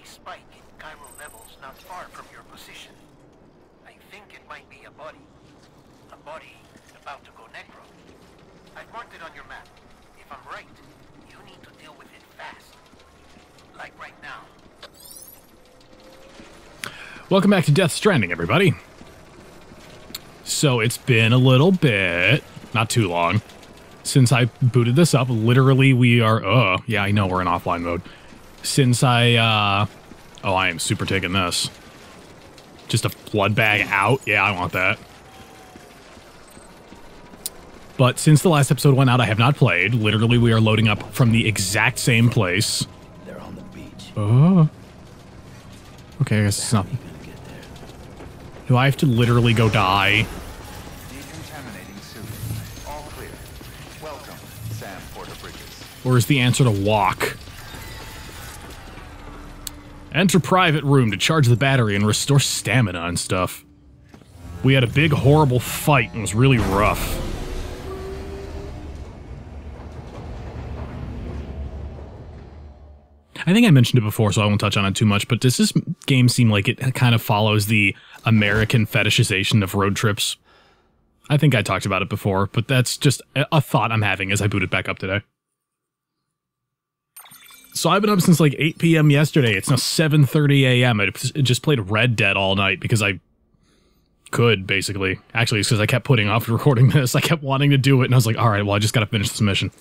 spike in chiral levels not far from your position. I think it might be a body. A body about to go necro. I've marked it on your map. If I'm right, you need to deal with it fast. Like right now. Welcome back to Death Stranding, everybody. So it's been a little bit, not too long, since I booted this up. Literally, we are, yeah, I know we're in offline mode. Since I am super taking this. Just a blood bag out? Yeah, I want that. But since the last episode went out, I have not played. Literally, we are loading up from the exact same place. They're on the beach. Oh. Okay, I guess it's not. Do I have to literally go die? Decontaminating suit. All clear. Welcome, Sam Porter Bridges. Or is the answer to walk? Enter private room to charge the battery and restore stamina and stuff. We had a big, horrible fight and it was really rough. I think I mentioned it before, so I won't touch on it too much, but does this game seem like it kind of follows the American fetishization of road trips? I think I talked about it before, but that's just a thought I'm having as I boot it back up today. So I've been up since like 8 p.m. yesterday. It's now 7:30 a.m. I just played Red Dead all night because I could, basically. Actually, it's because I kept putting off recording this. I kept wanting to do it, and I was like, alright, well, I just gotta finish this mission.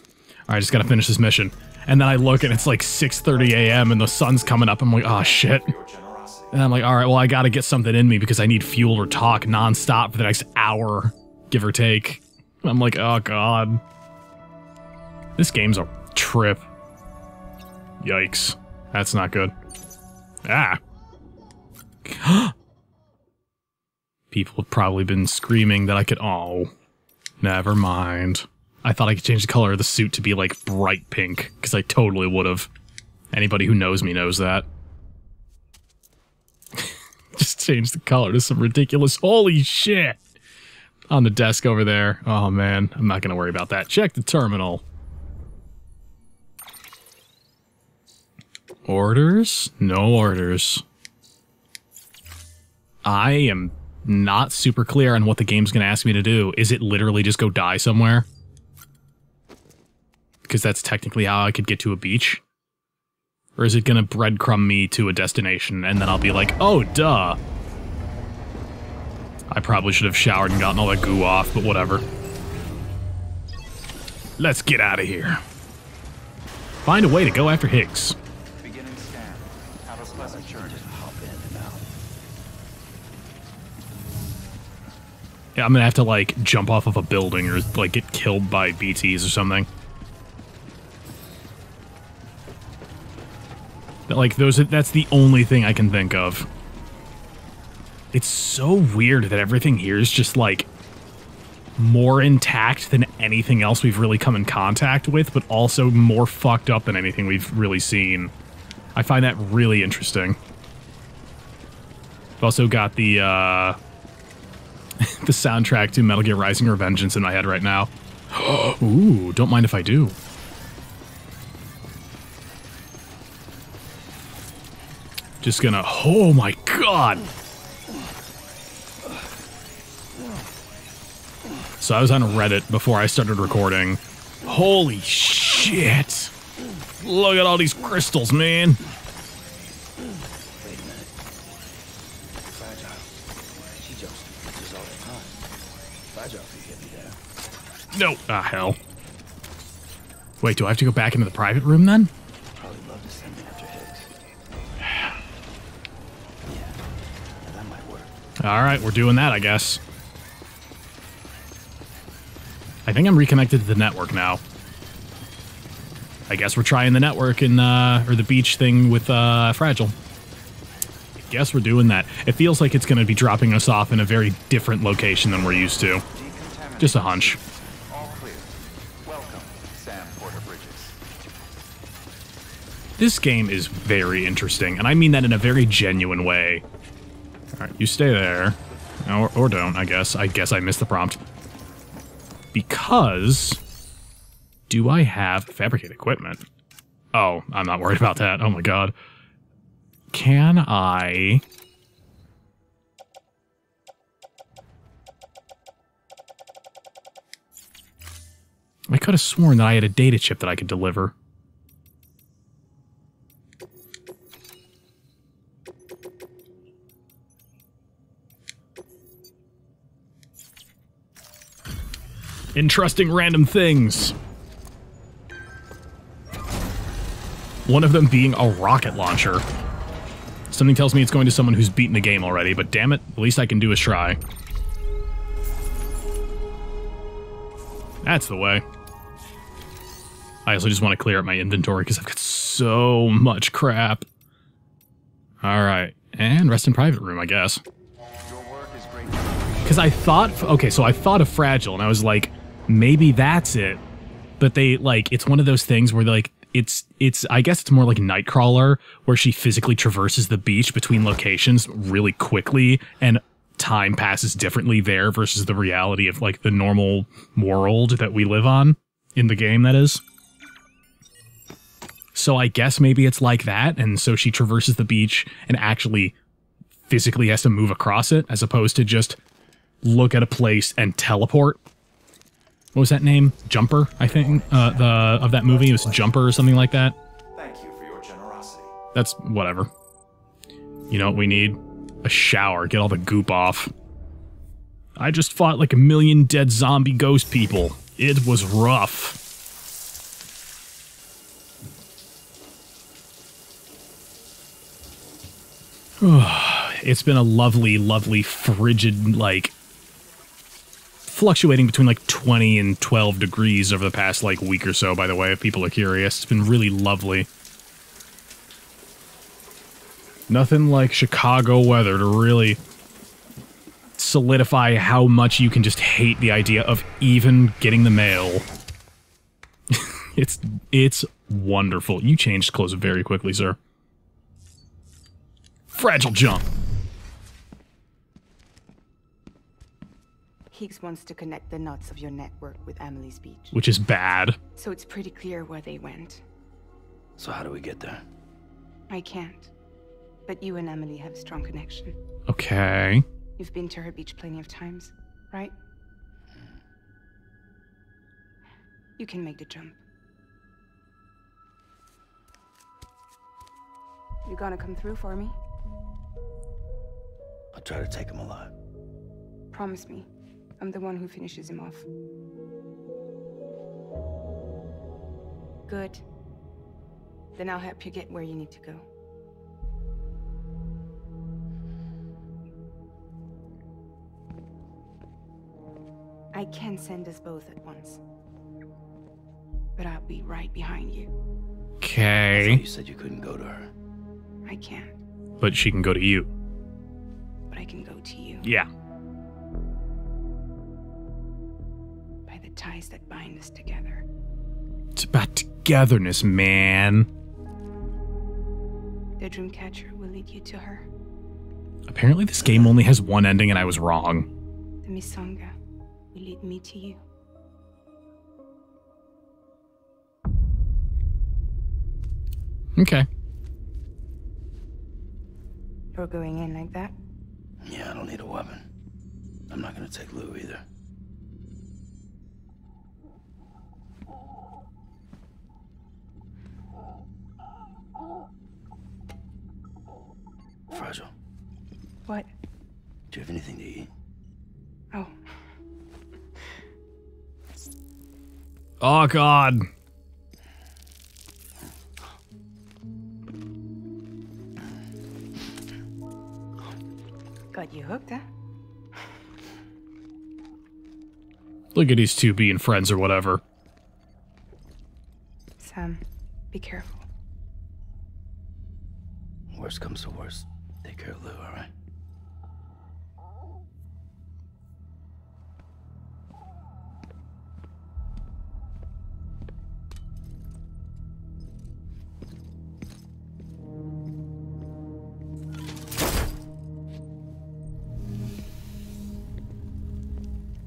Alright, I just gotta finish this mission. And then I look and it's like 6:30 a.m. and the sun's coming up. I'm like, oh shit. And I'm like, alright, well, I gotta get something in me because I need fuel or talk nonstop for the next hour, give or take. And I'm like, oh god. This game's a trip. Yikes. That's not good. Ah. People have probably been screaming that I could. Oh. Never mind. I thought I could change the color of the suit to be, like, bright pink, because I totally would have. Anybody who knows me knows that. Just change the color to some ridiculous... Holy shit! On the desk over there. Oh, man. I'm not gonna worry about that. Check the terminal. Orders? No orders. I am not super clear on what the game's gonna ask me to do. Is it literally just go die somewhere? Because that's technically how I could get to a beach? Or is it gonna breadcrumb me to a destination and then I'll be like, oh, duh. I probably should have showered and gotten all that goo off, but whatever. Let's get out of here. Find a way to go after Higgs. Beginning scan. Have a pleasant journey. Hop in and out. Yeah, I'm gonna have to, like, jump off of a building or, like, get killed by BTs or something. But, like, that's the only thing I can think of. It's so weird that everything here is just, like, more intact than anything else we've really come in contact with, but also more fucked up than anything we've really seen. I find that really interesting. I've also got the, the soundtrack to Metal Gear Rising: Revengeance in my head right now. Ooh, don't mind if I do. Just gonna... Oh my god! So I was on Reddit before I started recording. Holy shit! Look at all these crystals, man! Wait a minute. Fragile. She jumps creatures all the time. Fragile could get me there. No! Ah, hell. Wait, do I have to go back into the private room then? Probably love to send me after Higgs. Yeah, that might work. Alright, we're doing that, I guess. I think I'm reconnected to the network now. I guess we're trying the network in, or the beach thing with, Fragile. I guess we're doing that. It feels like it's gonna be dropping us off in a very different location than we're used to. Just a hunch. All clear. Welcome, Sam Porter Bridges. This game is very interesting, and I mean that in a very genuine way. Alright, you stay there. Or don't, I guess. I guess I missed the prompt. Because... Do I have fabricate equipment? Oh, I'm not worried about that. Oh my god. can I... I could have sworn that I had a data chip that I could deliver. Interesting random things. One of them being a rocket launcher. Something tells me it's going to someone who's beaten the game already, but damn it, at least I can do is try. That's the way. I also just want to clear up my inventory because I've got so much crap. Alright, and rest in private room, I guess. Because I thought, okay, so I thought of Fragile, and I was like, maybe that's it. But they, like, it's one of those things where, like, it's I guess it's more like Nightcrawler, where she physically traverses the beach between locations really quickly, and time passes differently there versus the reality of, like, the normal world that we live on, in the game, that is. So I guess maybe it's like that, and so she traverses the beach and actually physically has to move across it, as opposed to just look at a place and teleport. What was that name? Jumper, I think, of that movie. It was Jumper or something like that. Thank you for your generosity. That's whatever. You know what we need? A shower. Get all the goop off. I just fought like 1,000,000 dead zombie ghost people. It was rough. It's been a lovely, lovely, frigid, like, fluctuating between like 20 and 12 degrees over the past like week or so, by the way, if people are curious. It's been really lovely. Nothing like Chicago weather to really solidify how much you can just hate the idea of even getting the mail. It's wonderful. You changed clothes very quickly, sir. Fragile jump. Higgs wants to connect the knots of your network with Amelie's beach. Which is bad. So it's pretty clear where they went. So how do we get there? I can't. But you and Amelie have a strong connection. Okay. You've been to her beach plenty of times, right? You can make the jump. You gonna come through for me? I'll try to take him alive. Promise me. I'm the one who finishes him off. Good. Then I'll help you get where you need to go. I can send us both at once. But I'll be right behind you. I Okay. thought you said you couldn't go to her. I can't, But she can go to you. but I can go to you. Yeah. By the ties that bind us together. It's about togetherness, man. The Dreamcatcher will lead you to her. Apparently this game only has one ending and I was wrong. The Misanga will lead me to you. Okay. You're going in like that? Yeah, I don't need a weapon. I'm not gonna take Lou either. Fragile, What? do you have anything to eat? Oh, Oh, God. got you hooked, huh? Look at these two being friends or whatever. Sam, be careful. Worst comes to worst, take care of Lou, all right?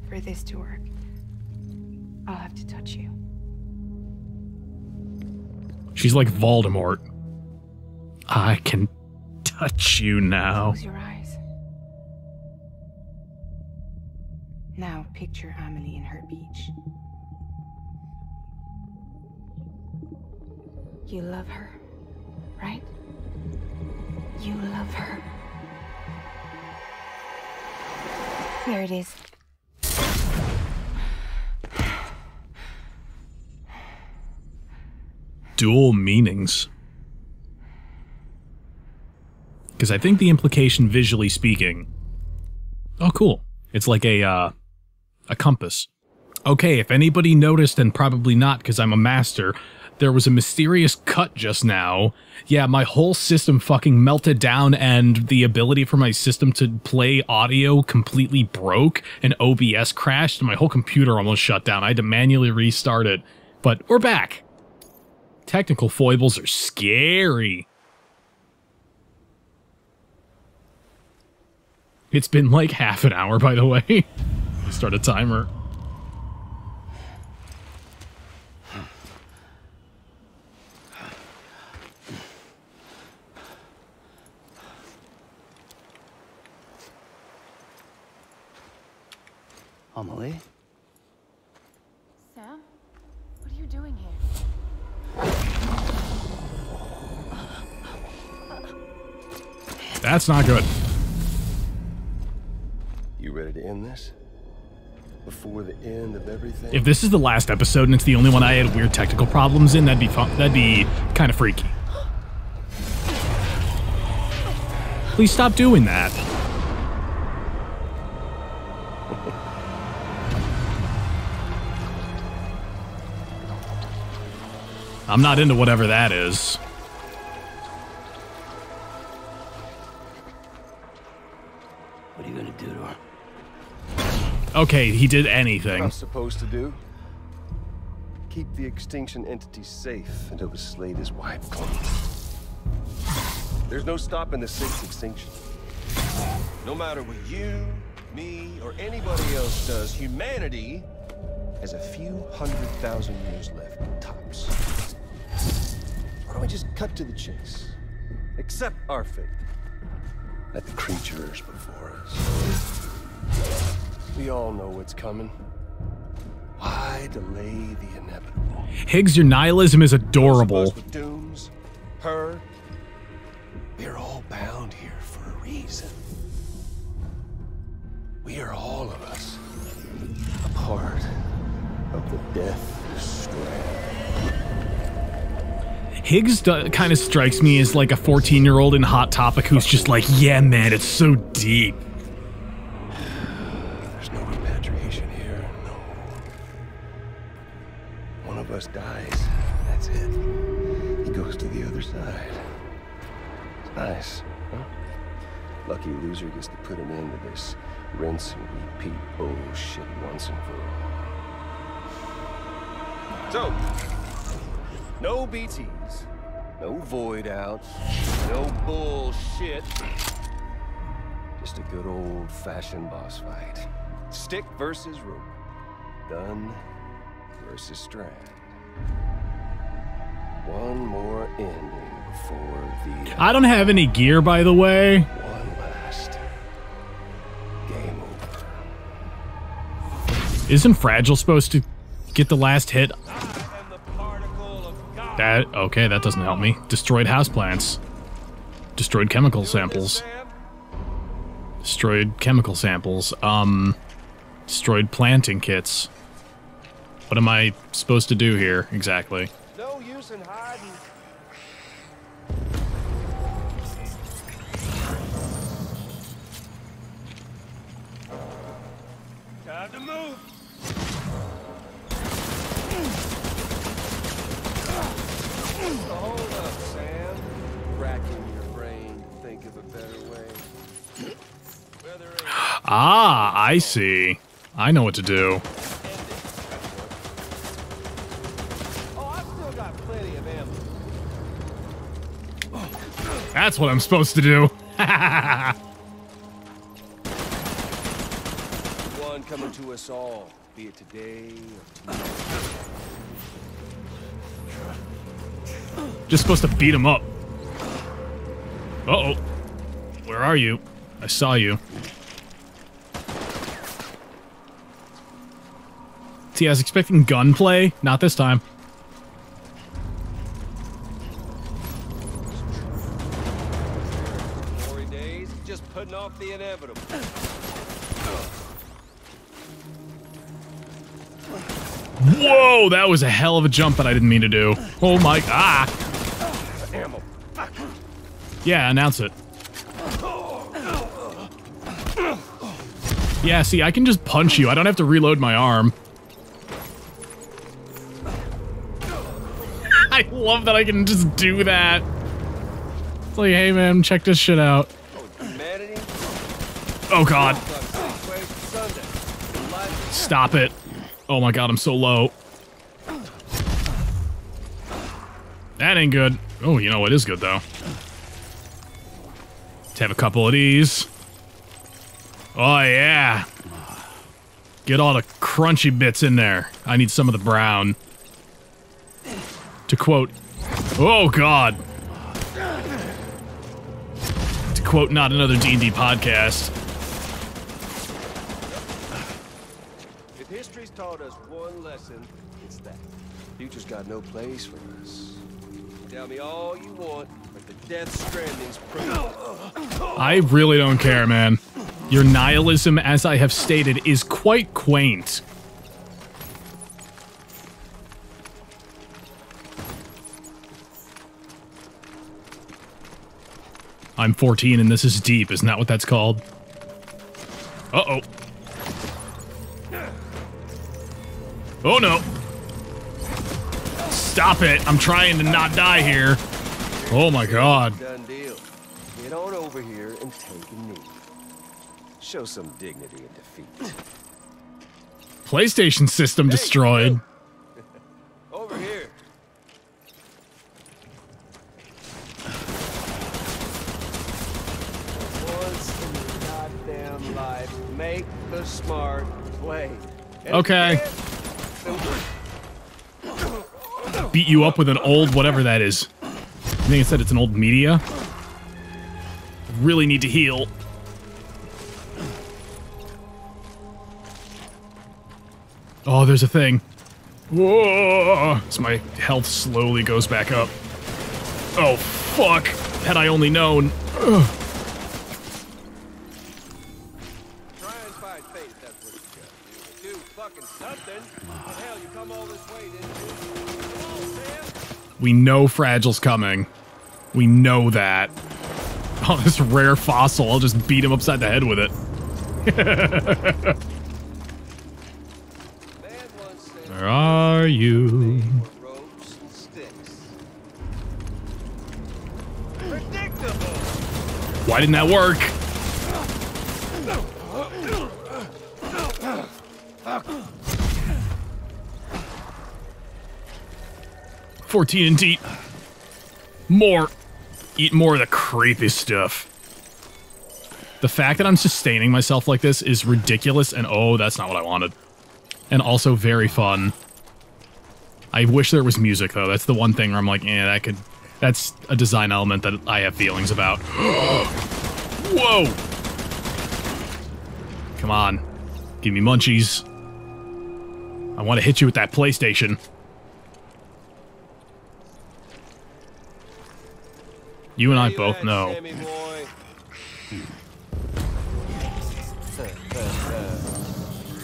For this to work, I'll have to touch you. She's like Voldemort. I can touch you now. Close your eyes. Now picture Amelie in her beach. You love her, right? You love her. There it is. Dual meanings. Because I think the implication, visually speaking... Oh, cool. It's like a compass. Okay, if anybody noticed, and probably not because I'm a master, there was a mysterious cut just now. Yeah, my whole system fucking melted down, and the ability for my system to play audio completely broke, and OBS crashed, and my whole computer almost shut down. I had to manually restart it. But we're back. Technical foibles are scary. It's been like half an hour, by the way. Start a timer. Amelie? Sam? What are you doing here? That's not good. You ready to end this? Before the end of everything? If this is the last episode and it's the only one I had weird technical problems in, that'd be fun. That'd be kind of freaky. Please stop doing that. I'm not into whatever that is. What are you gonna do to her? Okay, he did What anything. I'm supposed to do? Keep the extinction entity safe until the slate is wiped clean. There's no stopping the Sixth extinction. No matter what you, me, or anybody else does, humanity has a few 100,000 years left, tops. Why don't we just cut to the chase? Accept our fate. Let the creatures before us. We all know what's coming. Why delay the inevitable? Higgs, your nihilism is adorable. Those of us with dooms, her, we're all bound here for a reason. We are all of us a part of the Death Strand. Higgs kind of strikes me as like a 14-year-old in Hot Topic who's just like, yeah, man, it's so deep. There's no repatriation here, no. One of us dies, that's it. He goes to the other side. It's nice, huh? Lucky loser gets to put an end to this rinse and repeat bullshit once and for all. So, no BTs, no void outs, no bullshit. Just a good old-fashioned boss fight. Stick versus rope. Gun versus strand. One more ending before the... I don't have any gear, by the way. One last. Game over. Isn't Fragile supposed to get the last hit? Okay, that doesn't help me. Destroyed houseplants. Destroyed chemical samples. Destroyed chemical samples. Destroyed planting kits. What am I supposed to do here, exactly? No use in hiding. Time to move. Hold up, Sam. Racking your brain, think of a better way. Ah, I see. I know what to do. Oh, I've still got plenty of ammo. That's what I'm supposed to do. One coming to us all, be it today or tomorrow. Just supposed to beat him up. Uh-oh. Where are you? I saw you. See, I was expecting gunplay. Not this time. Glory days, just putting off the inevitable. Whoa, that was a hell of a jump that I didn't mean to do. Oh my, Ammo. Yeah, announce it. Yeah, see, I can just punch you. I don't have to reload my arm. I love that I can just do that. It's like, hey man, check this shit out. Humanity. Oh god. Stop it. Oh my god, I'm so low. That ain't good. Oh, you know what is good though? Let's have a couple of these. Oh yeah. Get all the crunchy bits in there. I need some of the brown. To quote, oh god. To quote not another D&D podcast. If history's taught us one lesson, it's that. Future's got no place for us. Tell me all you want, but the Death Stranding's proof. I really don't care, man. Your nihilism, as I have stated, is quite quaint. I'm 14 and this is deep, isn't that what that's called? Uh-oh. Oh no. Stop it. I'm trying to not die here. Oh my god. Done deal. Get on over here and take a knee. Show some dignity in defeat. PlayStation system destroyed. Over here. Once in your goddamn life, make the smart play. Okay. Beat you up with an old whatever that is. I think it said it's an old media. Really need to heal. Oh, there's a thing. Whoa! As my health slowly goes back up. Oh, fuck! Had I only known. Ugh. Try and fight fate, that's what you got to do. Do fucking something. What the hell, you come all this way, didn't you? Come on, Sam. We know Fragile's coming. We know that. Oh, this rare fossil. I'll just beat him upside the head with it. Where are you? Ropes and sticks. Predictable. Why didn't that work? 14 and eat more. Eat more of the creepy stuff. The fact that I'm sustaining myself like this is ridiculous, and oh, that's not what I wanted. And also very fun. I wish there was music, though. That's the one thing where I'm like, that's a design element that I have feelings about. Whoa! Come on. Give me munchies. I want to hit you with that PlayStation. You and I both know. Sammy boy.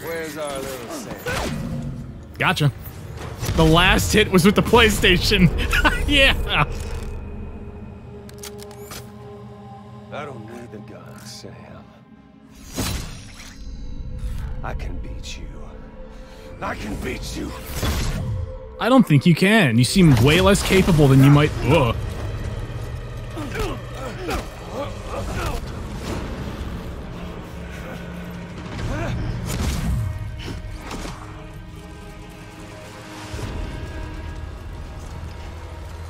Where's our little Sam? Gotcha. The last hit was with the PlayStation. Yeah. I don't need the gun, Sam. I can beat you. I can beat you. I don't think you can. You seem way less capable than you might. Ugh.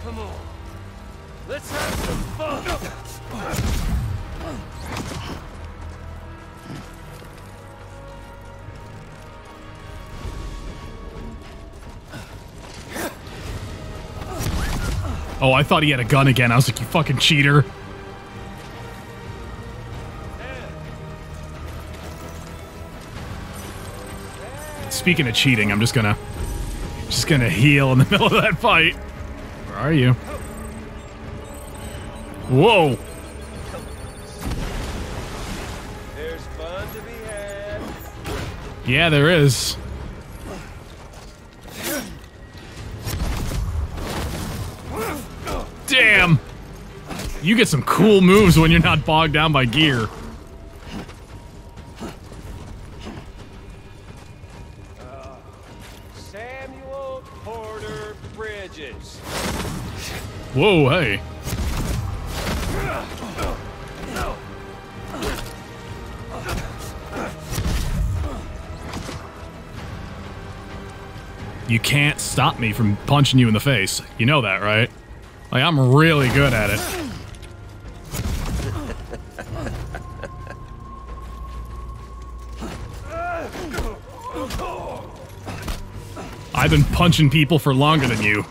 Come on. Let's have some fun. Oh, I thought he had a gun again. I was like, you fucking cheater. speaking of cheating, I'm just gonna heal in the middle of that fight. Where are you? Whoa! There's fun to be had. Yeah, there is. Damn! You get some cool moves when you're not bogged down by gear. Samuel Porter Bridges. Whoa, hey. You can't stop me from punching you in the face. You know that, right? Like, I'm really good at it. I've been punching people for longer than you.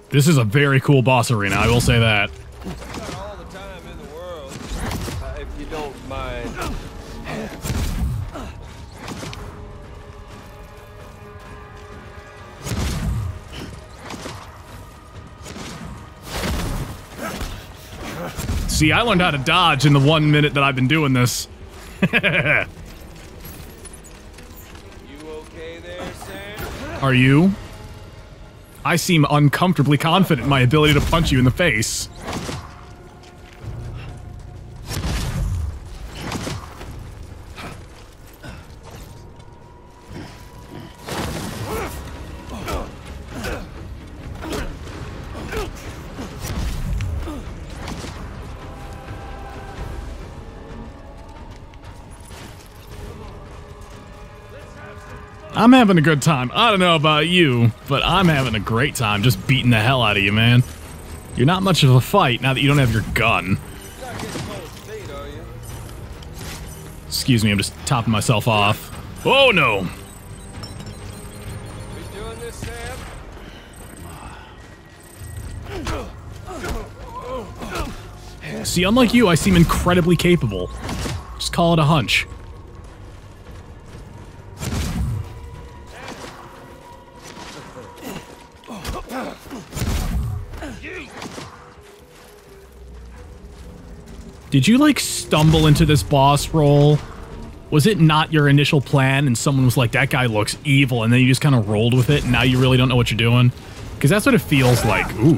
This is a very cool boss arena, I will say that. Got all the time in the world, if you don't mind. See, I learned how to dodge in the 1 minute that I've been doing this. You okay there, Sam? Are you? I seem uncomfortably confident in my ability to punch you in the face. I'm having a good time. I don't know about you, but I'm having a great time just beating the hell out of you, man. You're not much of a fight now that you don't have your gun. Not getting cold feet, are you? Excuse me, I'm just topping myself off. Oh no! We doing this, Sam? See, unlike you, I seem incredibly capable. Just call it a hunch. Did you, like, stumble into this boss role? Was it not your initial plan and someone was like, that guy looks evil, and then you just kind of rolled with it and now you really don't know what you're doing? Because that's what it feels like. Ooh.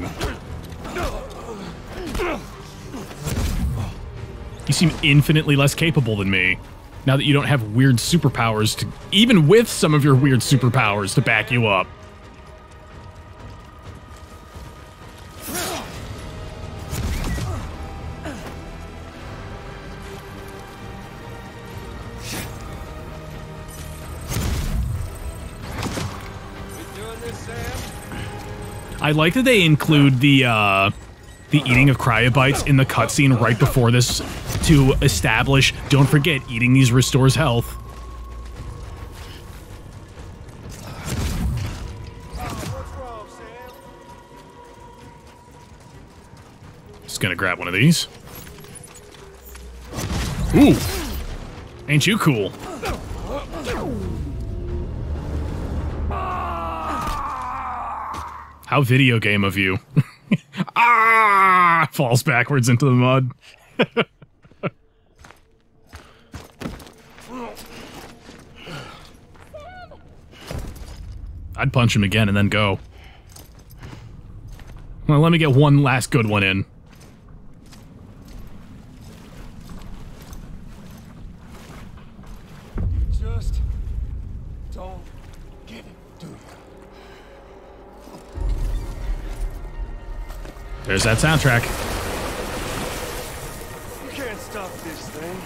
You seem infinitely less capable than me, now that you don't have weird superpowers to... Even with some of your weird superpowers to back you up. I like that they include the eating of cryobites in the cutscene right before this to establish, don't forget, eating these restores health. What's wrong, Sam? Just gonna grab one of these. Ooh! Ain't you cool? How video game of you. Ah! Falls backwards into the mud. I'd punch him again and then go. Well, let me get one last good one in. Just don't get it, dude. There's that soundtrack. You can't stop this thing.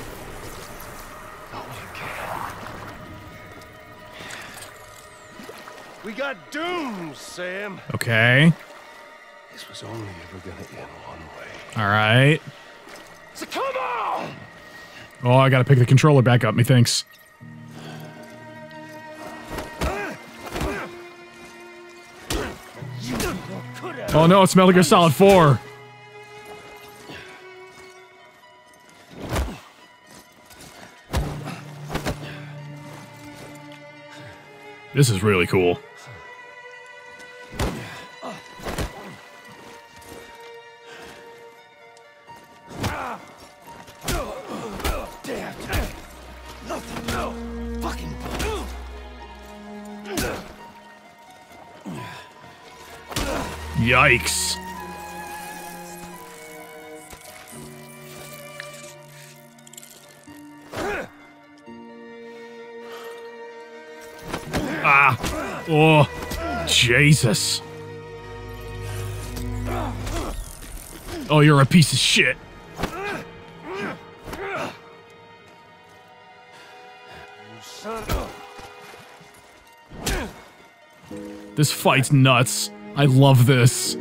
Oh, you can. We got dooms, Sam. Okay. This was only ever gonna end one way. Alright. So come on! Oh, I gotta pick the controller back up, methinks. Oh no, it's Metal Gear Solid 4. This is really cool. Yikes. Ah. Oh. Jesus. Oh, you're a piece of shit. This fight's nuts. I love this.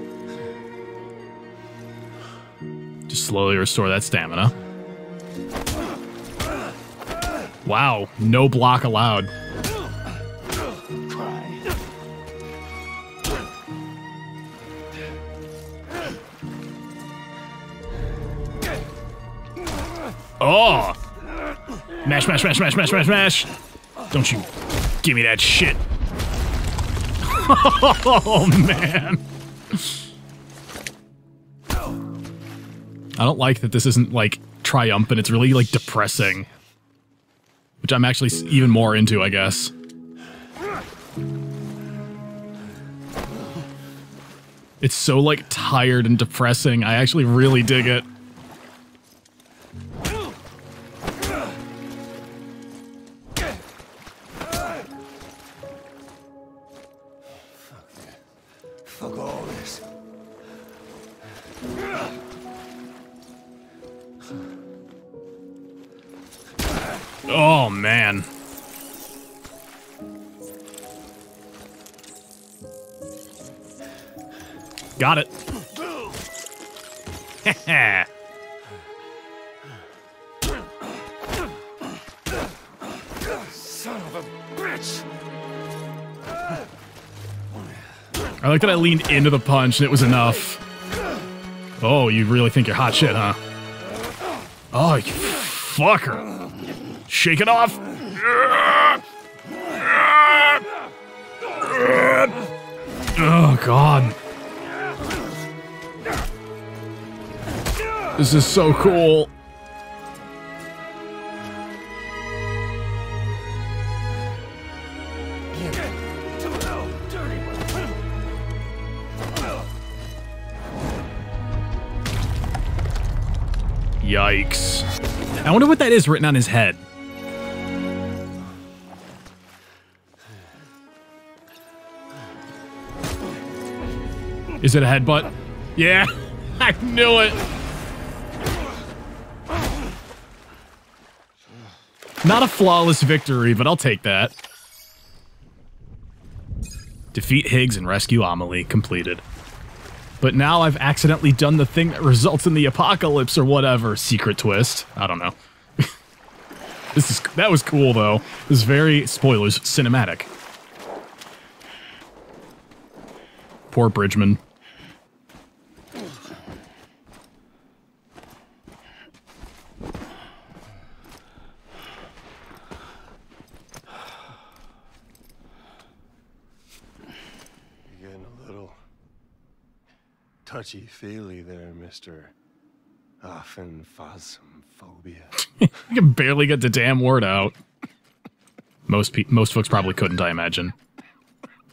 Just slowly restore that stamina. Wow, no block allowed. Oh! Mash, mash, mash, mash, mash, mash, mash! Don't you give me that shit. Oh, man. I don't like that this isn't, like, triumphant. It's really, like, depressing. Which I'm actually even more into, I guess. It's so, like, tired and depressing. I actually really dig it. Fuck all this. Oh, man. Got it. Heh. Son of a bitch. I like that I leaned into the punch and it was enough. Oh, you really think you're hot shit, huh? Oh, you fucker. Shake it off. Oh, God. This is so cool. Yikes. I wonder what that is written on his head. Is it a headbutt? Yeah, I knew it. Not a flawless victory, but I'll take that. Defeat Higgs and rescue Amelie. Completed. But now I've accidentally done the thing that results in the apocalypse or whatever. Secret twist. I don't know. That was cool, though. This is very, spoilers, cinematic. Poor Bridgman. Touchy-feely there, Mr. Phasmophobia. You can barely get the damn word out. Most folks probably couldn't, I imagine.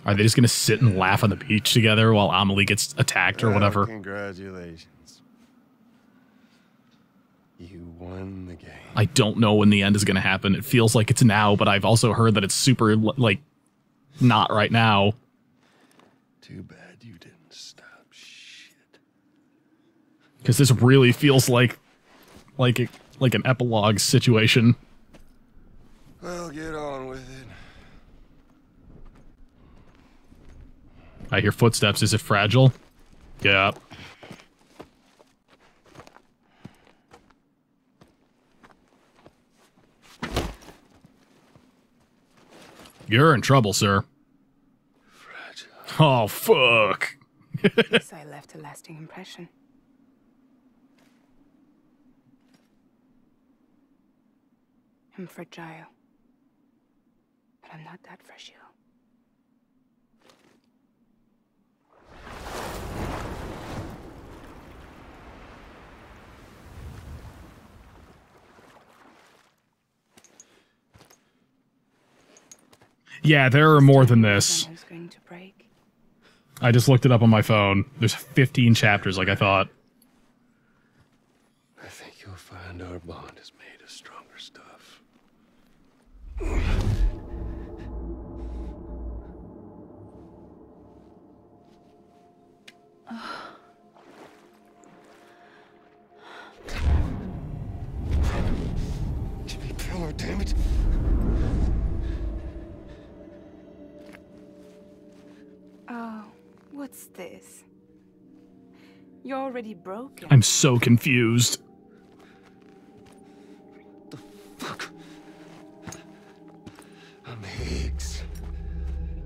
Are they just gonna sit and laugh on the beach together while Amelie gets attacked or whatever? Congratulations. You won the game. I don't know when the end is gonna happen. It feels like it's now, but I've also heard that it's super, like, not right now. Too bad you didn't stop shit. Because this really feels like an epilogue situation. Well, get on with it. I hear footsteps. Is it fragile? Yeah. You're in trouble, sir. Fragile. Oh, fuck. Guess I left a lasting impression. I'm fragile. But I'm not that fragile. Yeah, there are more than this. Someone's going to break. I just looked it up on my phone. There's 15 chapters, like I thought. I think you'll find our bond is made of stronger stuff. Jimmy Pillar, damn it. Oh, what's this? You're already broken. I'm so confused. Fuck. I'm Higgs.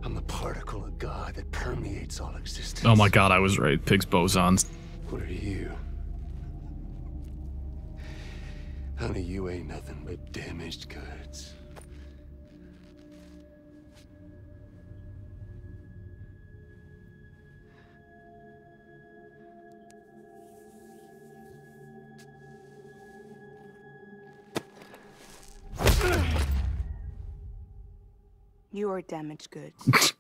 I'm the particle of God that permeates all existence. Oh my god, I was right. Pig's bosons. What are you? Honey, you ain't nothing but damaged goods. You are damaged goods.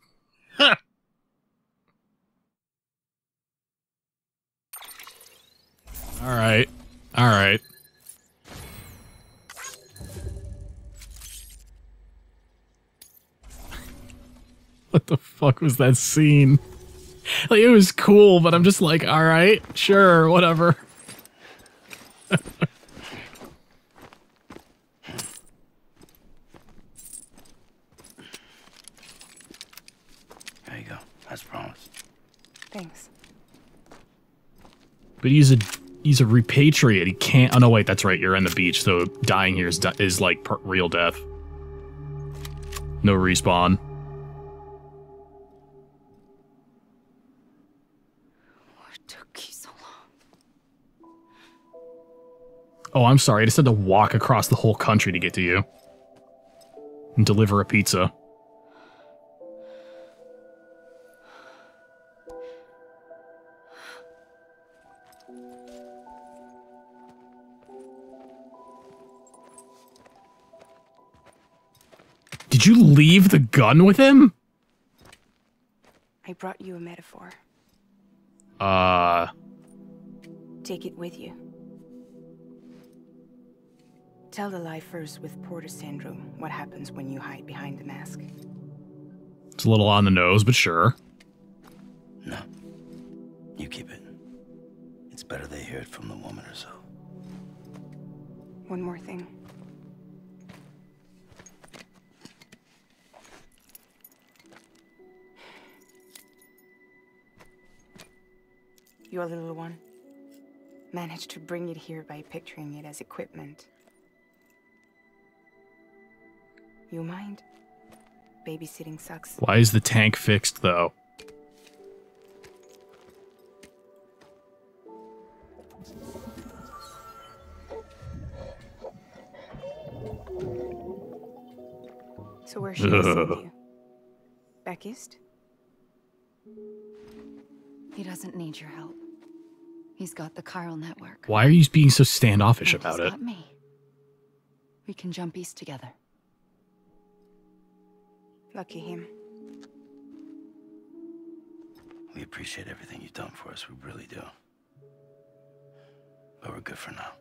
Alright. Alright. What the fuck was that scene? Like, it was cool, but I'm just like, alright, sure, whatever. There you go. As promised. Thanks. But he's a repatriate. He can't. Oh no, wait, that's right. You're on the beach, so dying here is like real death. No respawn. What took you so long? Oh, I'm sorry. I just had to walk across the whole country to get to you and deliver a pizza. Did you leave the gun with him? I brought you a metaphor. Take it with you. Tell the lie first with Porter syndrome. What happens when you hide behind the mask? It's a little on the nose, but sure. No. You keep it. It's better they hear it from the woman herself. One more thing. Your little one managed to bring it here by picturing it as equipment. You mind? Babysitting sucks. Why is the tank fixed, though? So where should I send you? Back east? He doesn't need your help. He's got the chiral network. Why are you being so standoffish And about he's it? got me. We can jump east together. Lucky him. We appreciate everything you've done for us. We really do. But we're good for now.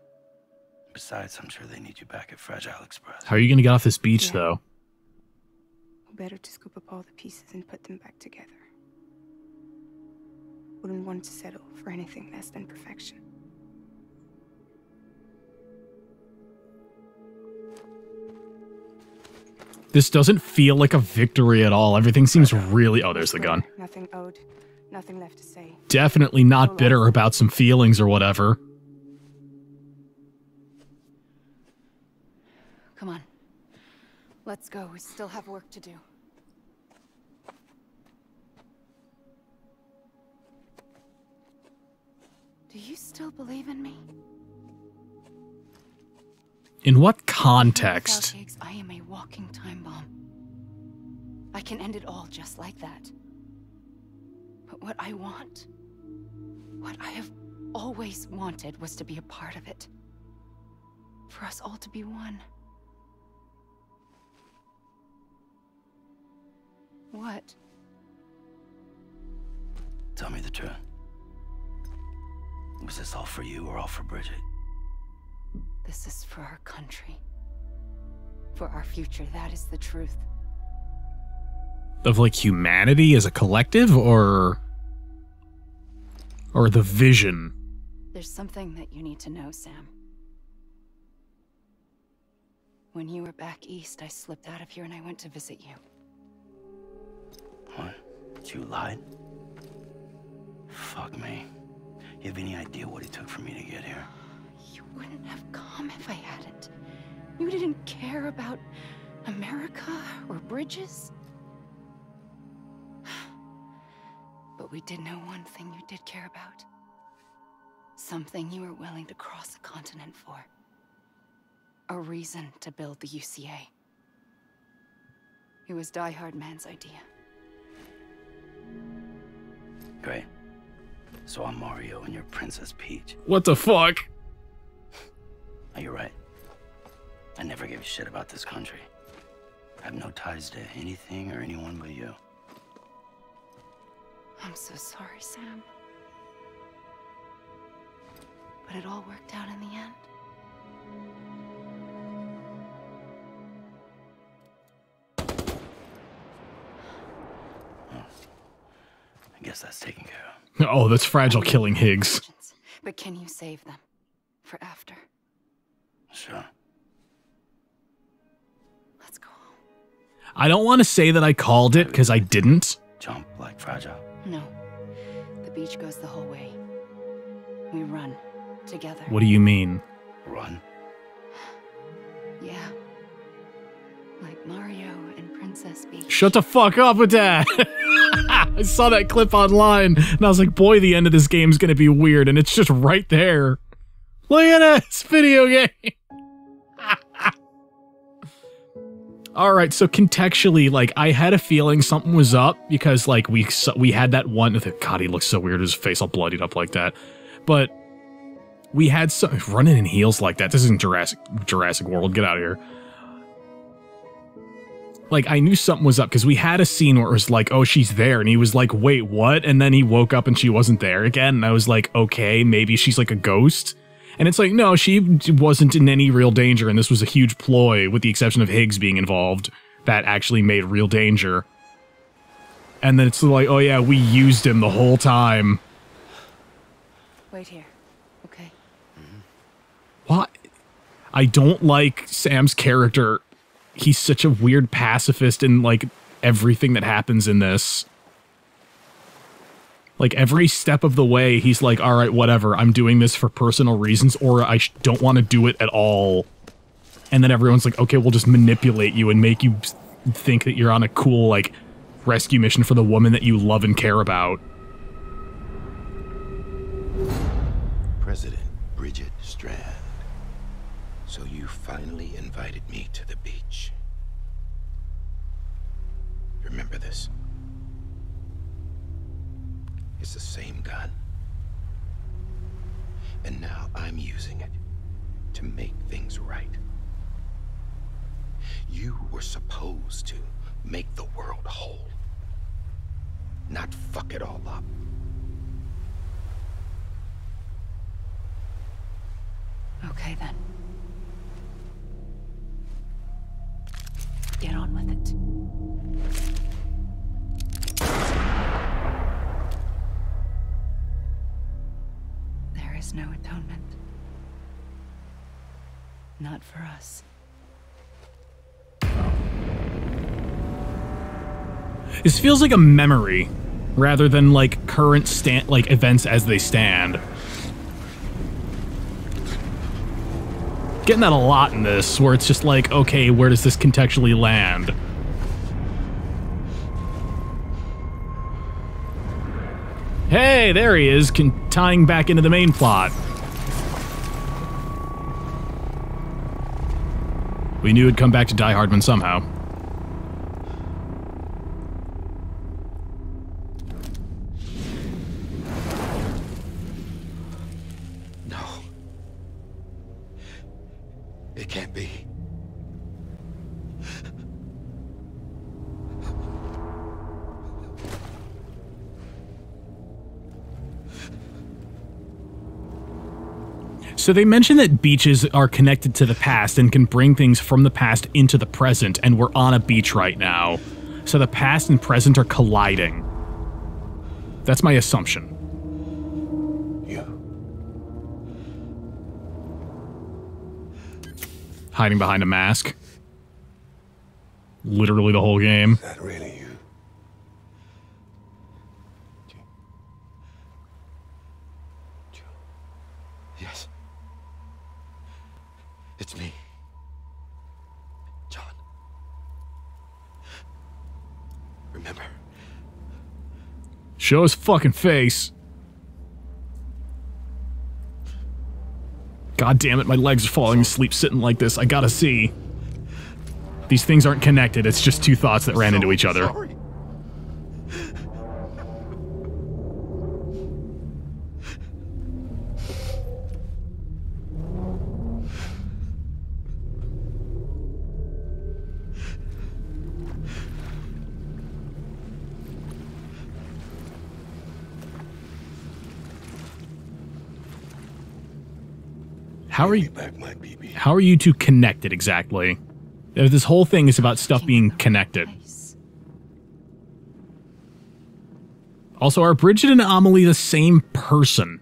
Besides, I'm sure they need you back at Fragile Express. How are you gonna get off this beach, Yeah. though? Better to scoop up all the pieces and put them back together. Wouldn't want to settle for anything less than perfection. This doesn't feel like a victory at all. Everything seems really... Oh, there's the gun. Nothing owed, nothing left to say. Definitely not bitter about some feelings or whatever. Come on. Let's go. We still have work to do. Do you still believe in me? In what Without context? Higgs, I am a walking time bomb. I can end it all just like that. But what I want, what I have always wanted, was to be a part of it. For. for us all to be one. What? Tell me the truth. Was this all for you or all for Bridget? This is for our country. For our future, that is the truth. Of like humanity as a collective, or the vision? There's something that you need to know, Sam. When you were back east, I slipped out of here and I went to visit you. What? You lied? Fuck me. You have any idea what it took for me to get here? You wouldn't have come if I hadn't. You didn't care about America or bridges. But we did know one thing you did care about. Something you were willing to cross a continent for. A reason to build the UCA. It was Die Hard Man's idea. Great. So I'm Mario and you're Princess Peach. What the fuck? Oh, you're right. I never gave a shit about this country. I have no ties to anything or anyone but you. I'm so sorry, Sam. But it all worked out in the end. I guess that's taken care of. Oh, that's Fragile killing Higgs. But can you save them? For after? Sure. Let's go home. I don't want to say that I called it, because I didn't. Jump like Fragile. No. The beach goes the whole way. We run. Together. What do you mean? Run? Yeah. Like Mario and Princess Peach. Shut the fuck up with that! I saw that clip online, and I was like, boy, the end of this game's gonna be weird, and it's just right there. Look at this video game! Alright, so contextually, like, I had a feeling something was up, because, like, we had that one... God, he looks so weird, his face all bloodied up like that. But we had some... Running in heels like that, this isn't Jurassic World, get out of here. Like, I knew something was up, because we had a scene where it was like, oh, she's there, and he was like, wait, what? And then he woke up and she wasn't there again, and I was like, okay, maybe she's like a ghost? And it's like, no, she wasn't in any real danger, and this was a huge ploy, with the exception of Higgs being involved, that actually made real danger. And then it's like, oh yeah, we used him the whole time. Wait here, okay? What? I don't like Sam's character. He's such a weird pacifist in, like, everything that happens in this. Like, every step of the way, he's like, alright, whatever, I'm doing this for personal reasons, or I don't want to do it at all. And then everyone's like, okay, we'll just manipulate you and make you think that you're on a cool, like, rescue mission for the woman that you love and care about. President Bridget Strand. So you finally invited me to the beach. Remember this? It's the same gun. And now I'm using it to make things right. You were supposed to make the world whole, not fuck it all up. Okay, then. Get on with it. There is no atonement. Not for us. This feels like a memory, rather than, like, current events as they stand. Getting that a lot in this, where it's just like, okay, where does this contextually land? Hey, there he is, tying back into the main plot. We knew it'd come back to Die Hardman somehow. No. It can't be. So they mentioned that beaches are connected to the past and can bring things from the past into the present, and we're on a beach right now. So the past and present are colliding. That's my assumption. You. Hiding behind a mask. Literally the whole game. Is that really you? Yes. It's me. John. Remember? Show his fucking face. God damn it, my legs are falling asleep sitting like this. I gotta see. These things aren't connected, it's just two thoughts that ran into each other. Sorry. How are you two connected exactly? This whole thing is about stuff being connected. Also, are Bridget and Amelie the same person?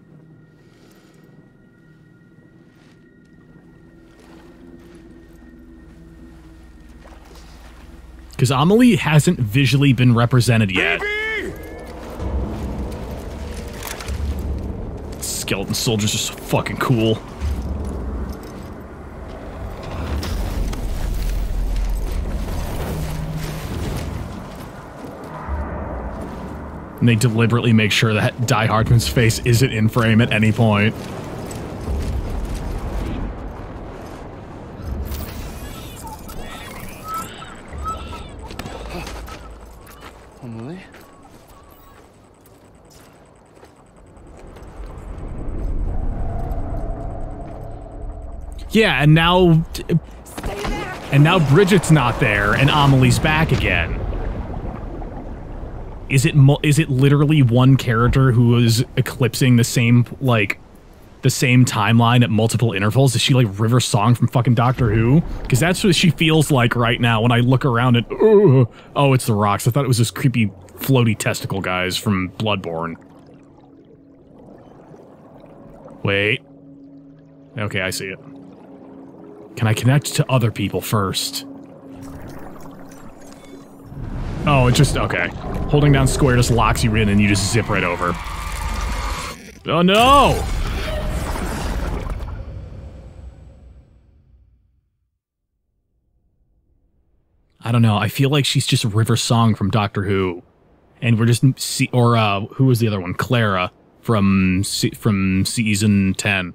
Because Amelie hasn't visually been represented yet. Skeleton soldiers are so fucking cool. And they deliberately make sure that Die Hardman's face isn't in frame at any point. Amelie? Yeah, and now... And now Bridget's not there, and Amelie's back again. Is it literally one character who is eclipsing the same, like, the same timeline at multiple intervals? Is she like River Song from fucking Doctor Who? Because that's what she feels like right now when I look around and, oh, it's the rocks. I thought it was those creepy floaty testicle guys from Bloodborne. Wait. Okay, I see it. Can I connect to other people first? Oh, it just, okay. Holding down square just locks you in and you just zip right over. Oh no! I don't know, I feel like she's just River Song from Doctor Who. And we're just, who was the other one? Clara from season 10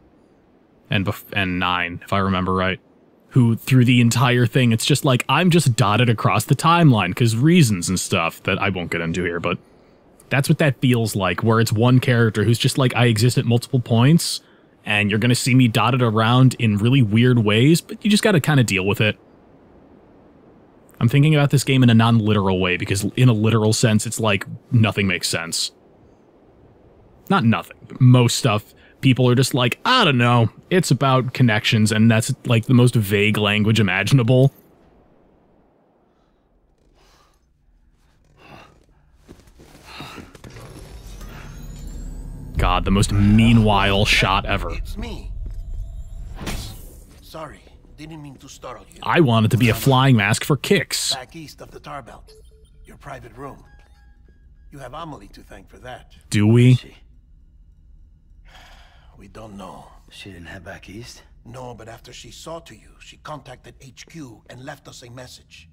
and 9, if I remember right. Who, through the entire thing, it's just like, I'm just dotted across the timeline, because reasons and stuff that I won't get into here, but that's what that feels like, where it's one character who's just like, I exist at multiple points, and you're gonna see me dotted around in really weird ways, but you just gotta kind of deal with it. I'm thinking about this game in a non-literal way, because in a literal sense, it's like, nothing makes sense. Not nothing, but most stuff. People are just like, I don't know, it's about connections, and that's like the most vague language imaginable. God, the most meanwhile shot ever. It's me. Sorry, didn't mean to startle you. I want it to be a flying mask for kicks. Back east of the tar belt. Your private room. You have Amelie to thank for that. Do we? We don't know. She didn't head back east? No, but after she saw to you, she contacted HQ and left us a message.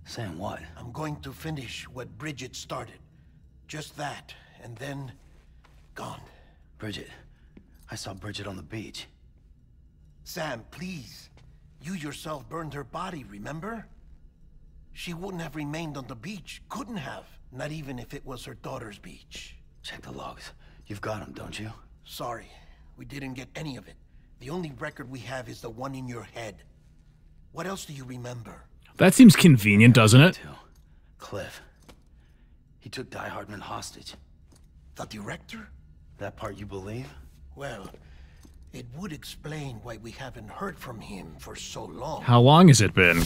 Saying what? I'm going to finish what Bridget started. Just that, and then... gone. Bridget. I saw Bridget on the beach. Sam, please. You yourself burned her body, remember? She wouldn't have remained on the beach. Couldn't have. Not even if it was her daughter's beach. Check the logs. You've got them, don't you? Sorry. We didn't get any of it. The only record we have is the one in your head. What else do you remember? That seems convenient, doesn't it? Cliff. He took Die Hardman hostage. The director? That part you believe? Well, it would explain why we haven't heard from him for so long. How long has it been?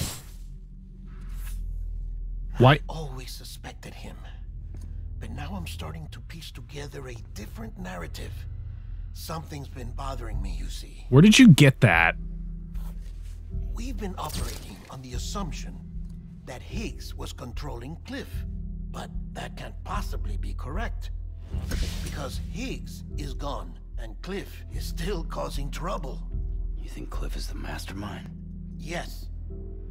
Why? I always suspected him. But now I'm starting to piece together a different narrative. Something's been bothering me, you see. Where did you get that? We've been operating on the assumption that Higgs was controlling Cliff. But that can't possibly be correct. Because Higgs is gone, and Cliff is still causing trouble. You think Cliff is the mastermind? Yes.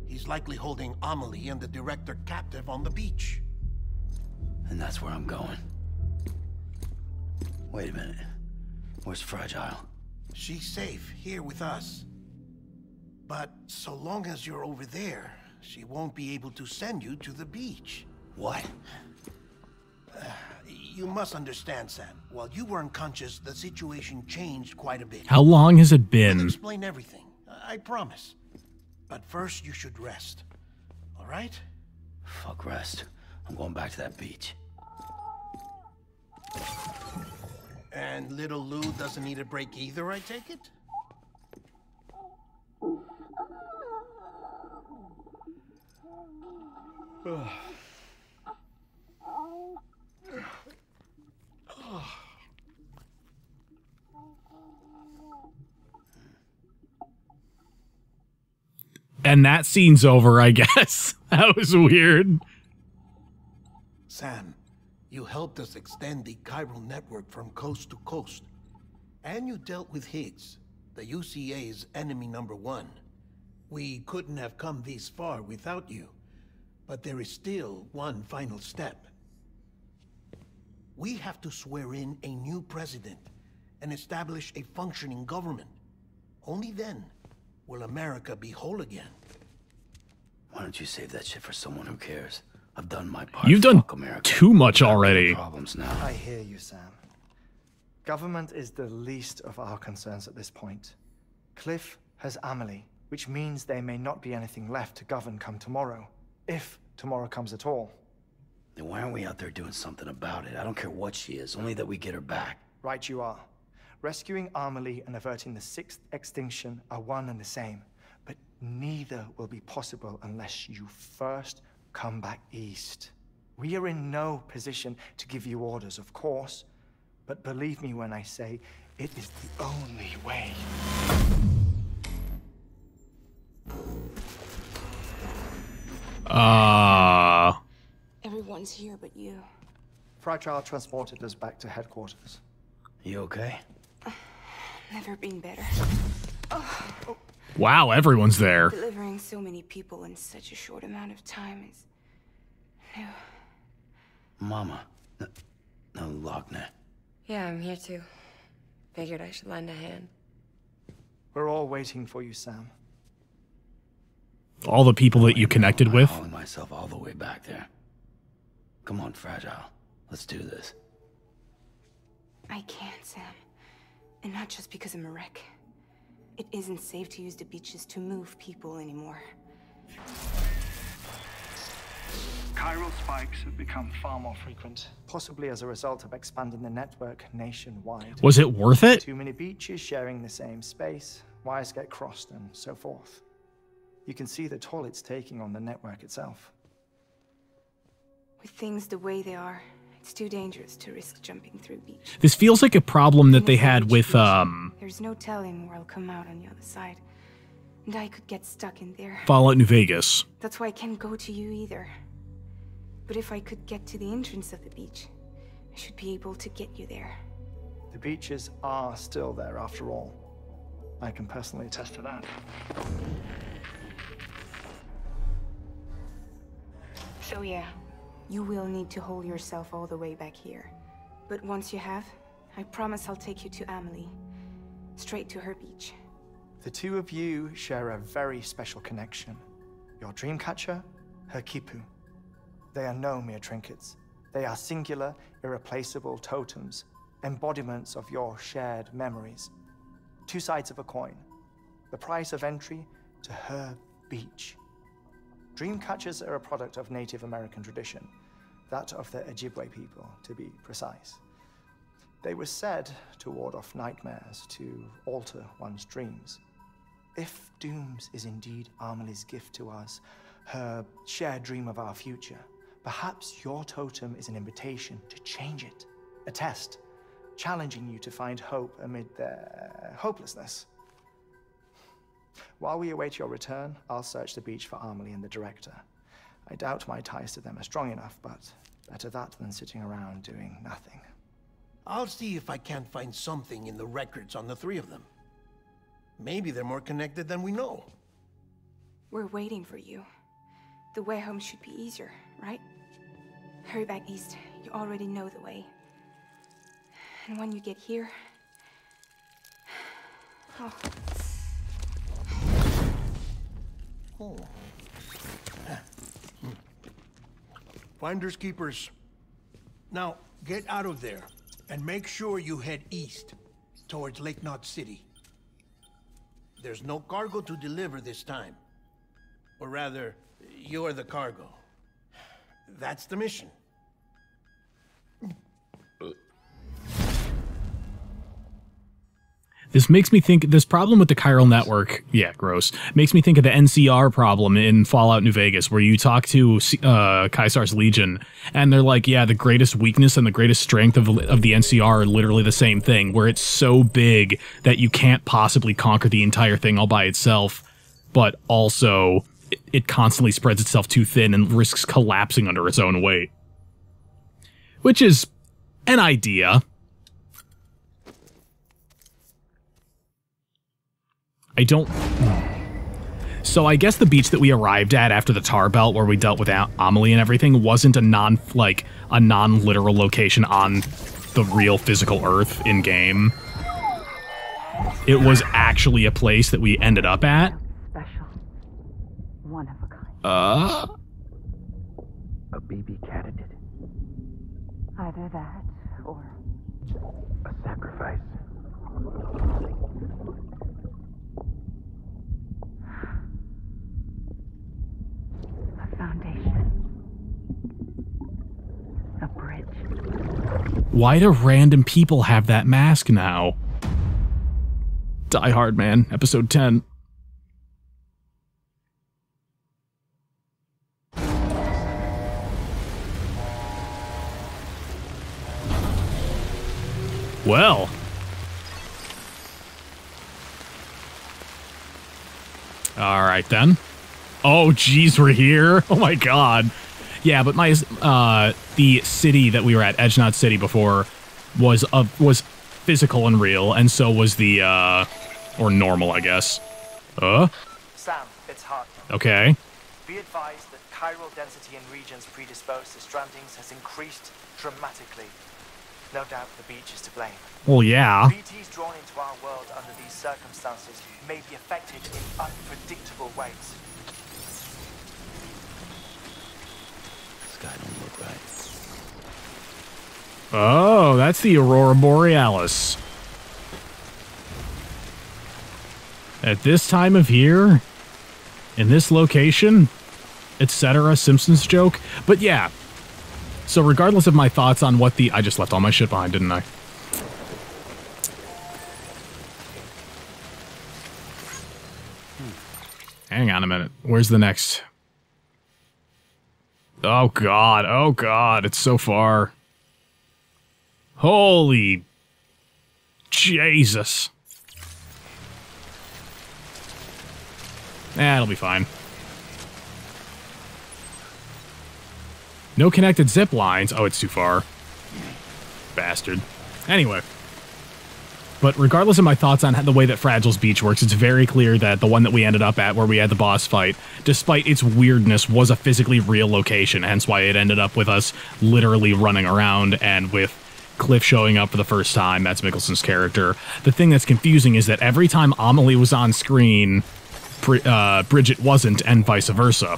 He's likely holding Amelie and the director captive on the beach. And that's where I'm going. Wait a minute. Where's Fragile? She's safe here with us. But so long as you're over there, she won't be able to send you to the beach. What? You must understand, Sam. While you were unconscious, the situation changed quite a bit. How long has it I'll been? explain everything. I promise. But first, you should rest. All right? Fuck rest. I'm going back to that beach. And little Lou doesn't need a break either, I take it? And that scene's over, I guess. That was weird. Sam, you helped us extend the chiral network from coast to coast. And you dealt with Higgs, the UCA's enemy #1. We couldn't have come this far without you. But there is still one final step. We have to swear in a new president and establish a functioning government. Only then will America be whole again. Why don't you save that shit for someone who cares? I've done my part. You've done Fuck America. too much already. Problems now. I hear you, Sam. Government is the least of our concerns at this point. Cliff has Amelie, which means there may not be anything left to govern come tomorrow. If tomorrow comes at all. Then why aren't we out there doing something about it? I don't care what she is, only that we get her back. Right you are. Rescuing Amelie and averting the 6th extinction are one and the same. But neither will be possible unless you first come back east. We are in no position to give you orders, of course. But believe me when I say, it is the only way. Everyone's here but you. Fragile transported us back to headquarters. You okay? Never been better. Wow, everyone's there. Delivering so many people in such a short amount of time is new. Mama. No, Lochner. Yeah, I'm here too. Figured I should lend a hand. We're all waiting for you, Sam. All the people that you connected with. I'm hauling myself all the way back there. Come on, Fragile. Let's do this. I can't, Sam. And not just because I'm a wreck. It isn't safe to use the beaches to move people anymore. Chiral spikes have become far more frequent, possibly as a result of expanding the network nationwide. Was it worth it? Too many beaches sharing the same space, wires get crossed, and so forth. You can see the toll it's taking on the network itself. With things the way they are, it's too dangerous to risk jumping through beach. This feels like a problem that they had with, There's no telling where I'll come out on the other side. And I could get stuck in there. Fallout New Vegas. That's why I can't go to you either. But if I could get to the entrance of the beach, I should be able to get you there. The beaches are still there after all. I can personally attest to that. So yeah, you will need to hold yourself all the way back here. But once you have, I promise I'll take you to Amelie. Straight to her beach. The two of you share a very special connection. Your dreamcatcher, her Kipu. They are no mere trinkets. They are singular, irreplaceable totems, embodiments of your shared memories. Two sides of a coin. The price of entry to her beach. Dreamcatchers are a product of Native American tradition, that of the Ojibwe people, to be precise. They were said to ward off nightmares, to alter one's dreams. If Dooms is indeed Amelie's gift to us, her shared dream of our future, perhaps your totem is an invitation to change it. A test, challenging you to find hope amid their hopelessness. While we await your return, I'll search the beach for Amelie and the director. I doubt my ties to them are strong enough, but better that than sitting around doing nothing. I'll see if I can't find something in the records on the three of them. Maybe they're more connected than we know. We're waiting for you. The way home should be easier, right? Hurry back east. You already know the way. And when you get here... Oh. Finders keepers. Now, get out of there and make sure you head east towards Lake Knot City. There's no cargo to deliver this time. Or rather, you're the cargo. That's the mission. This makes me think, this problem with the chiral network, yeah, gross, makes me think of the NCR problem in Fallout New Vegas, where you talk to Caesar's Legion, and they're like, yeah, the greatest weakness and the greatest strength of the NCR are literally the same thing, where it's so big that you can't possibly conquer the entire thing all by itself, but also it constantly spreads itself too thin and risks collapsing under its own weight. Which is an idea. So I guess the beach that we arrived at after the tar belt, where we dealt with Amelie and everything, wasn't a non-literal location on the real physical Earth in game. It was actually a place that we ended up at. Special. One of a kind. A baby candidate. Either that or a sacrifice. foundation. A bridge. Why do random people have that mask now? Die Hard, man. Episode 10. Well. Alright then. Oh, geez, we're here. Oh my god. Yeah, but my the city that we were at, Edge Knot City, before was physical and real, and so was the or normal, I guess. Sam, it's hard. Okay. Be advised that chiral density in regions predisposed to strandings has increased dramatically. No doubt the beach is to blame. Well, yeah. BTs drawn into our world under these circumstances may be affected in unpredictable ways. Sky don't look right. Oh, that's the Aurora Borealis. At this time of year, in this location, etc. Simpsons joke. But yeah. So regardless of my thoughts on what the... I just left all my shit behind, didn't I? Hang on a minute. Where's the next... Oh god, it's so far. Holy Jesus. It'll be fine. No connected zip lines. Oh, it's too far. Bastard. Anyway. But regardless of my thoughts on the way that Fragile's Beach works, it's very clear that the one that we ended up at, where we had the boss fight, despite its weirdness, was a physically real location, hence why it ended up with us literally running around, and with Cliff showing up for the first time. That's Mickelson's character. The thing that's confusing is that every time Amelie was on screen, Bridget wasn't, and vice versa.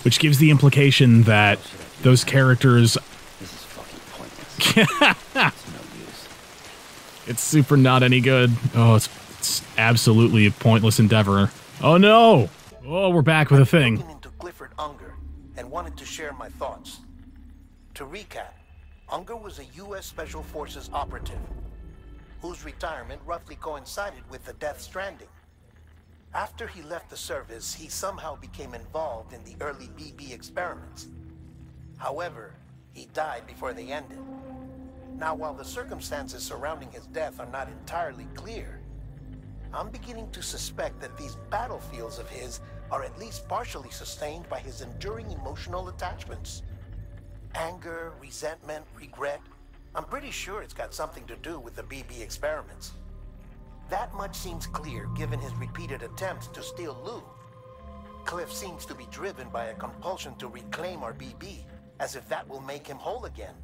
Which gives the implication that those characters... This is fucking pointless. It's super not any good. Oh, it's absolutely a pointless endeavor. Oh no! Oh, we're back with a thing. Looking into Clifford Unger and wanted to share my thoughts. To recap, Unger was a U.S. Special Forces operative, whose retirement roughly coincided with the Death Stranding. After he left the service, he somehow became involved in the early BB experiments. However, he died before they ended. Now, while the circumstances surrounding his death are not entirely clear, I'm beginning to suspect that these battlefields of his are at least partially sustained by his enduring emotional attachments. Anger, resentment, regret. I'm pretty sure it's got something to do with the BB experiments. That much seems clear given his repeated attempts to steal Lou. Cliff seems to be driven by a compulsion to reclaim our BB, as if that will make him whole again.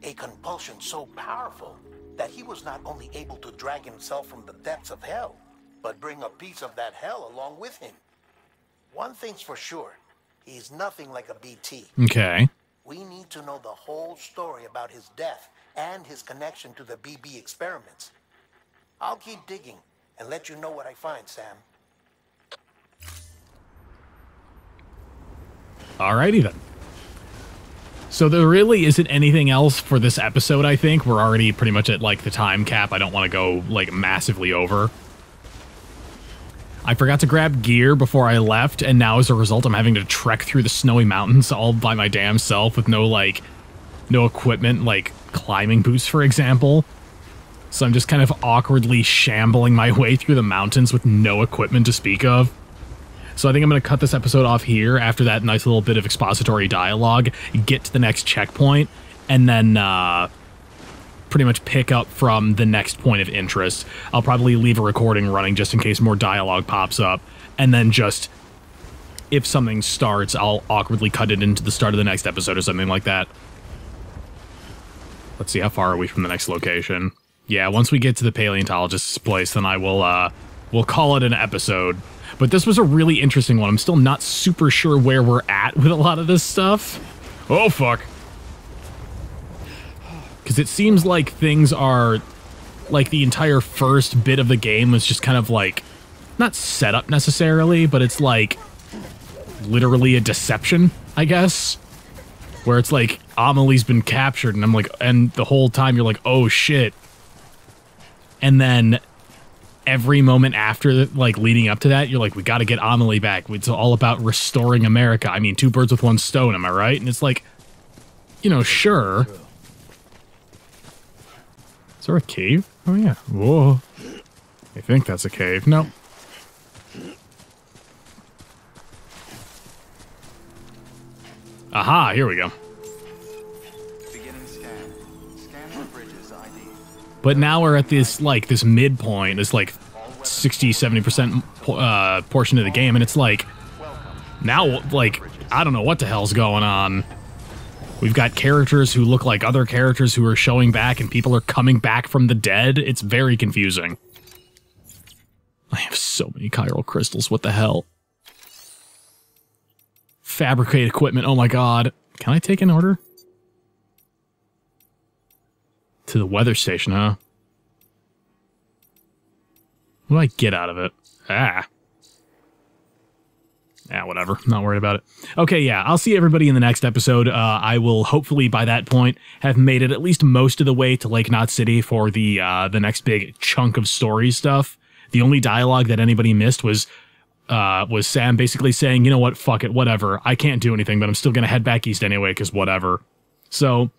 A compulsion so powerful that he was not only able to drag himself from the depths of hell, but bring a piece of that hell along with him. One thing's for sure, he's nothing like a BT. Okay. We need to know the whole story about his death and his connection to the BB experiments. I'll keep digging and let you know what I find, Sam. Alrighty then. So there really isn't anything else for this episode, I think. We're already pretty much at, like, the time cap. I don't want to go, like, massively over. I forgot to grab gear before I left, and now as a result, I'm having to trek through the snowy mountains all by my damn self with no, like, no equipment, like climbing boots, for example. So I'm just kind of awkwardly shambling my way through the mountains with no equipment to speak of. So I think I'm going to cut this episode off here after that nice little bit of expository dialogue, get to the next checkpoint, and then pretty much pick up from the next point of interest. I'll probably leave a recording running just in case more dialogue pops up, and then just, if something starts, I'll awkwardly cut it into the start of the next episode or something like that. Let's see, how far are we from the next location? Yeah, once we get to the paleontologist's place, then I will, we'll call it an episode. But this was a really interesting one. I'm still not super sure where we're at with a lot of this stuff. Oh, fuck. Because it seems like things are, like, the entire first bit of the game was just kind of, like, not set up necessarily, but it's, like, literally a deception, I guess. Where it's like, Amelie's been captured, and I'm like, and the whole time you're like, oh, shit. And then every moment after, like, leading up to that, you're like, we gotta get Amelie back. It's all about restoring America. I mean, 2 birds with 1 stone, am I right? And it's like, you know, sure. Is there a cave? Oh, yeah. Whoa. I think that's a cave. No. Aha, here we go. Beginning scan. Scan for bridges ID. But now we're at this, like, this midpoint, this, like, 60-70% portion of the game, and it's like, now, like, I don't know what the hell's going on. We've got characters who look like other characters who are showing back, and people are coming back from the dead. It's very confusing. I have so many chiral crystals, what the hell? Fabricate equipment, oh my god. Can I take an order? To the weather station, huh? What do I get out of it? Ah, whatever. Not worried about it. Okay, yeah, I'll see everybody in the next episode. I will hopefully, by that point, have made it at least most of the way to Lake Knot City for the next big chunk of story stuff. The only dialogue that anybody missed was Sam basically saying, you know what, fuck it, whatever. I can't do anything, but I'm still gonna head back east anyway, because whatever. So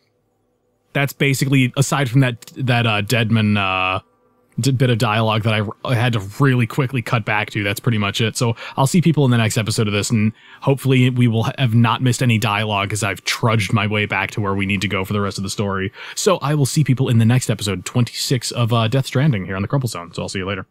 that's basically, aside from that Deadman bit of dialogue that I had to really quickly cut back to, that's pretty much it. So I'll see people in the next episode of this, and hopefully we will have not missed any dialogue as I've trudged my way back to where we need to go for the rest of the story. So I will see people in the next episode, 26 of Death Stranding, here on the Crumple Zone. So I'll see you later.